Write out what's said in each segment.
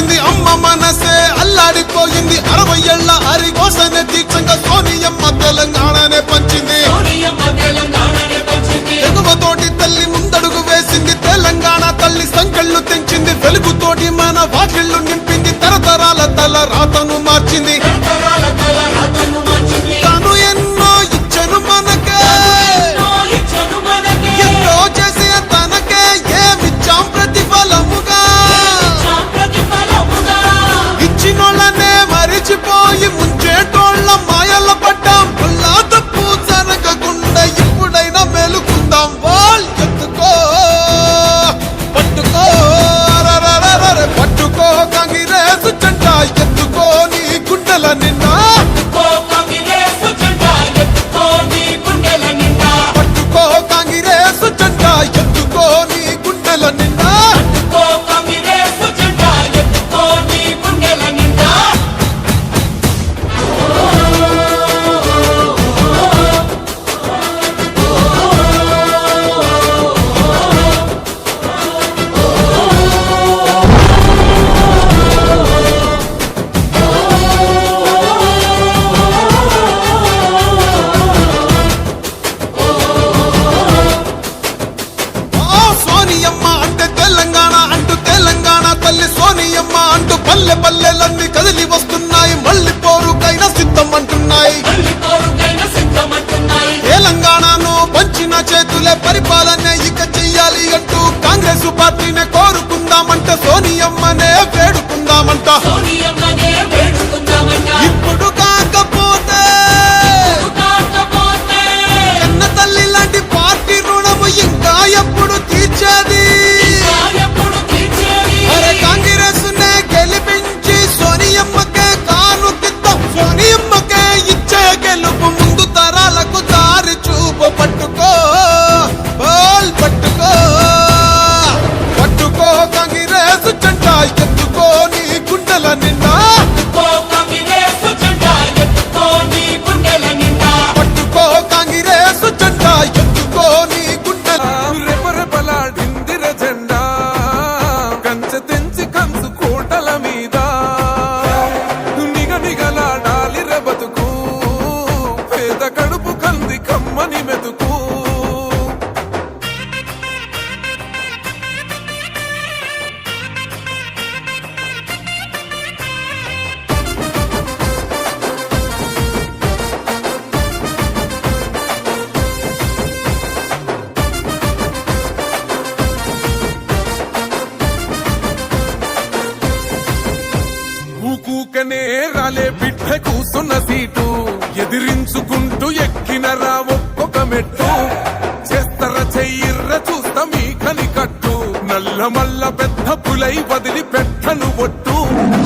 వచ్చింది అమ్మ మనసే అల్లాడిపోయింది 60 ఏళ్ల అరిగోసనే దీక్షంగా సోనియమ్మ తెలంగాణనే పంచింది ఎగువతోటి తల్లి ముందడుగు వేసింది తెలంగాణ తల్లి సంకెళ్ళు తెంచింది వెలుగుతోటి మన వాకిళ్ళు నింపింది తరతరాల తల రాతను మార్చింది తను ఎన్నో ఇచ్చను మనకే ఎన్నో చేసే తనకే ఏమిచ్చాం ప్రతిఫలముగా ఇచ్చినోళ్ళనే మరిచిపోయి ముంచేటోళ్ళ మాయల పడ్డాం వల్లా తప్పు జరగకుండా ఇప్పుడైనా మేలుకుందాం వాల్ ఎత్తుకో పట్టుకో పట్టుకో కాంగ్రెస్ జెండా ఎత్తుకో నీ గుండెల నిండా పట్టుకో కాంగ్రెస్ జెండా ఎత్తుకో నీ గుండెల నిండా సోనియమ్మ అంటే తెలంగాణ అంటూ తెలంగాణ తల్లి సోనియమ్మ అంటూ పల్లె పల్లెలన్నీ కదిలి వస్తున్నాయి మళ్ళీ పోరుకైనా సిద్ధం అంటున్నాయి తెలంగాణను పంచిన చేతులే పరిపాలన ఇక చెయ్యాలి అంటూ కాంగ్రెస్ పార్టీనే కోరుకుందామంట సోనియమ్మనే వేడుకుందామంట ఇప్పుడు కాకపోతే కన్న తల్లి లాంటి పార్టీ రుణము ఇంకా ఎప్పుడు తీర్చేది అరే కాంగ్రెస్ నే గెలిపించి సోనియమ్మకే కానుకిద్దాం సోనియమ్మకే ఇచ్చే గెలుపు ముందు తరాలకు దారి చూపు పట్టుకో బాల్ పట్టుకో పట్టుకో కాంగ్రెస్ జెండా ఎత్తుకో నీ గుండెల నిండా పట్టుకో కాంగ్రెస్ జెండా ఎత్తుకో నీ గుండెల రెపరెపలాడిందిర జెండా కంచె తెంచి కంచు కోటల మీద నిగనిగలాడాలిర బతుకు పేద కడుపు కంది కమ్మని మెతుకు ఊకూకనే రాలే బిడ్డ కూసున్న సీటు ఎదిరించుకుంటూ ఎక్కినరా ఒక్కొక్క మెట్టు చేస్తర చెయ్యిర్ర చూస్తా మీ కని కట్టు నల్ల మల్ల పెద్ద పులై వదిలి పెట్టను ఒట్టు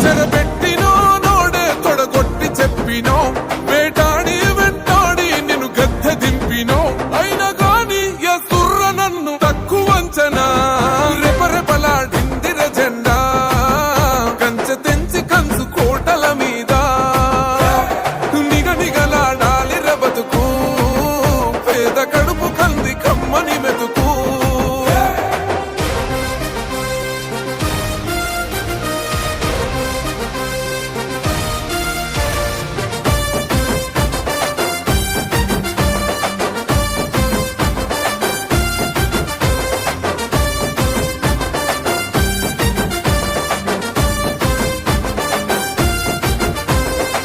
చెరబెట్టినో నోడే తొడగొట్టి చెప్పినో వేటాడి వెంటాడి నిన్ను గద్దె దింపినో అయినా గాని ఎసుర్ర నన్ను తక్కువంచనా రెపరెపలాడిందిర జెండా కంచె తెంచి కంచు కోటల మీద నిగనిగలాడాలిర బతుకు పేద కడుపు కంది కమ్మని మెతుకు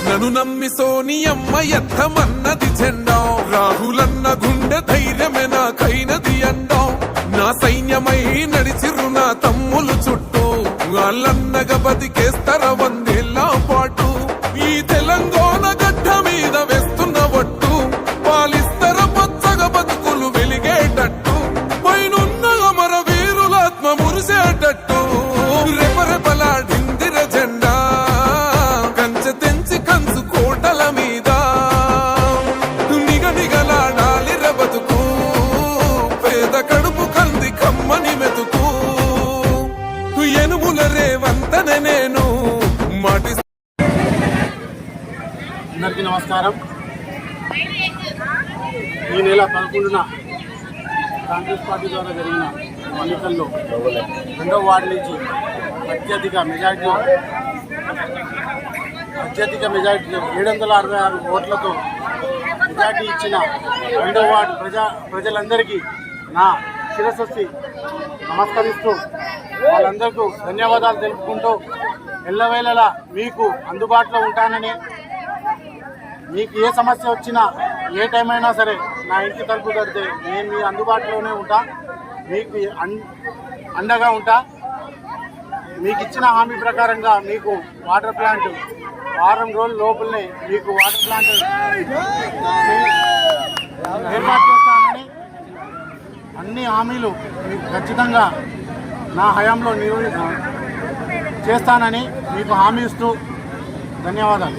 నన్ను నమ్మి సోనియమ్మ ఎత్తమన్నది జెండా రాహులన్న గుండె ధైర్యమే నాకైనది అండం నా సైన్యమై నడిచిరు నా తమ్ములు చుట్టూ వాళ్ళన్నగా బతికేస్తర 100 ఏళ్ల పాటు ఈ తెలంగాణ గడ్డ మీద వేస్తున్న ఒట్టు పాలిస్తర పచ్చగా బతుకులు వెలిగేటట్టు పైనున్న అమర వీరులాత్మ మురిసేటట్టు రెపరెపలాడిందిర జెండా కంచె తెంచి కంచు కోటల మీద నిగనిగలాడాలిర బతుకు పేద కడుపు కంది కమ్మని మెతుకు ఎనుముల రేవంతనే నేను మాటి. అందరికీ నమస్కారం. ఈ నెల 11న కాంగ్రెస్ పార్టీ ద్వారా జరిగిన ఎన్నికల్లో 2వ వార్డు నుంచి అత్యధిక మెజారిటీ 766 ఓట్లతో మెజారిటీ ఇచ్చిన 2వ వార్డు ప్రజలందరికీ నా శిరస్సు నమస్కరిస్తూ వాళ్ళందరికీ ధన్యవాదాలు తెలుపుకుంటూ ఎల్లవేళలా మీకు అందుబాటులో ఉంటానని, మీకు ఏ సమస్య వచ్చినా ఏ టైం అయినా సరే నా ఇంటి తలుపు తడితే నేను మీ అందుబాటులోనే ఉంటా, మీకు అండగా ఉంటా. మీకు ఇచ్చిన హామీ ప్రకారంగా మీకు వాటర్ ప్లాంట్ వారం రోజుల లోపలనే మీకు వాటర్ ప్లాంట్ ఏర్పాటు చేస్తానని అన్ని హామీలు మీకు ఖచ్చితంగా నా హయాంలో చేస్తానని మీకు హామీ ఇస్తూ ధన్యవాదాలు.